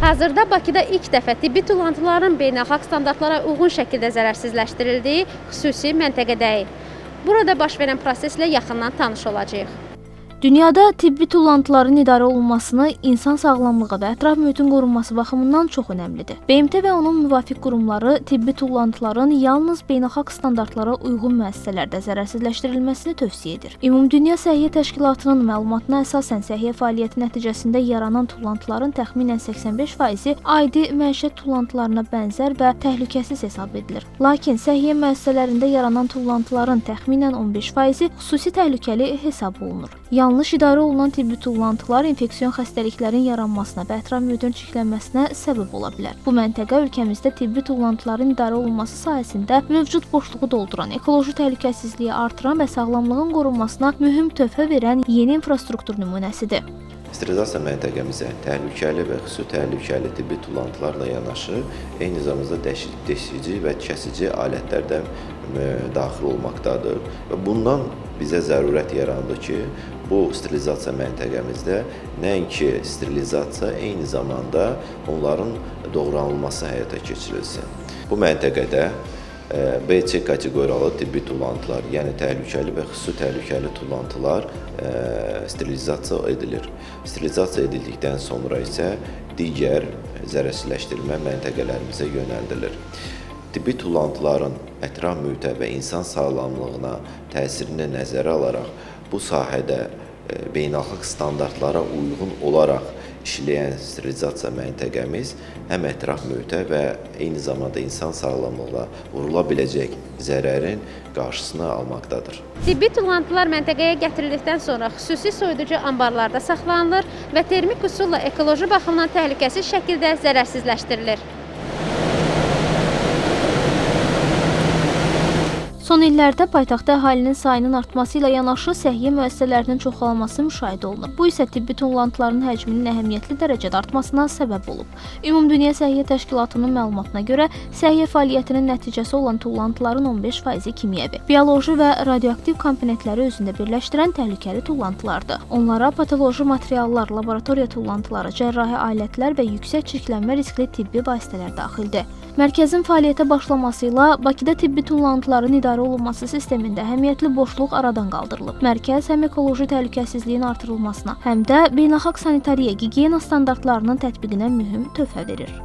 Hazırda Bakıda ilk dəfə tibbi tullantıların beynəlxalq standartlara uyğun şəkildə zərərsizləşdirildiyi xüsusi məntəqədəyik. Burada baş verən proseslə yaxından tanış olacağıq. Dünyada tibbi tullantıların idarə olunmasını insan sağlamlığı və ətraf mühitin qorunması baxımından çox önəmlidir. BMT və onun müvafiq qurumları tibbi tullantıların yalnız beynəlxalq standartlara uyğun müəssisələrdə zərərsizləşdirilməsini tövsiyə edir. Ümumdünya Səhiyyə Təşkilatının məlumatına əsasən səhiyyə fəaliyyəti nəticəsində yaranan tullantıların təxminən 85%-i adi məişət tullantılarına bənzər və təhlükəsiz hesab edilir. Lakin səhiyyə müəssisələrində yaranan tullantıların təxminən 15%-i xüsusi təhlükəli hesab olunur. Yanlış idarə olunan tibbi tullantılar infeksion xəstəliklərin yaranmasına və ətraf mühitin çirklənməsinə səbəb ola bilər. Bu məntəqə ölkəmizdə tibbi tullantıların idarə olunması sahəsində mövcud boşluğu dolduran, ekoloji təhlükəsizliyi artıran və sağlamlığın qorunmasına mühüm töhfə verən yeni infrastruktur nümunəsidir. Sterilizasiya məntəqəmizə təhlükəli və xüsusi təhlükəli tibbi tullantılarla yanaşı, eyni zamanda deşici və kəsici alətlər də daxil olmaqdadır. Və bundan bizə zərurət yarandı ki, bu sterilizasiya məntəqəmizdə nəinki sterilizasiya, eyni zamanda onların doğranılması həyata keçirilsin. Bu məntəqədə BC kateqoriyalı tibbi tullantılar, yəni təhlükəli və xüsusi təhlükəli tullantılar sterilizasiya edilir. Sterilizasiya edildikdən sonra isə digər zərərsizləşdirmə məntəqələrimizə yönəldilir. Tibbi tullantıların ətraf mühitə və insan sağlamlığına təsirini nəzərə alaraq bu sahədə beynəlxalq standartlara uyğun olaraq işləyən sterilizasiya məntəqəmiz həm ətraf mühitə və eyni zamanda insan sağlamlığına vurula biləcək zərərin qarşısını almaqdadır. Tibbi tullantılar məntəqəyə gətirildikdən sonra xüsusi soyuducu anbarlarda saxlanılır və termik üsulla ekoloji baxımdan təhlükəsiz şəkildə zərərsizləşdirilir. Son illərdə paytaxtda əhalinin sayının artması ilə yanaşı səhiyyə müəssisələrinin çoxalması müşahidə olunub. Bu isə tibbi tullantıların həcminin əhəmiyyətli dərəcədə artmasına səbəb olub. Ümumdünya Səhiyyə Təşkilatının məlumatına görə səhiyyə fəaliyyətinin nəticəsi olan tullantıların 15%-i kimyəvi, bioloji və radioaktiv komponentləri özündə birləşdirən təhlükəli tullantılardır. Onlara patoloji materiallar, laboratoriya tullantıları, cərrahi alətlər və yüksək çirklənmə riskli tibbi vasitələr daxildir. Mərkəzin fəaliyyətə başlaması ilə Bakıda tibbi tullantıların idarə olunması sistemində əhəmiyyətli boşluq aradan qaldırılıb. Mərkəz həm ekoloji təhlükəsizliyin artırılmasına, həm də beynəlxalq sanitariya, gigiyena standartlarının tətbiqinə mühüm töhfə verir.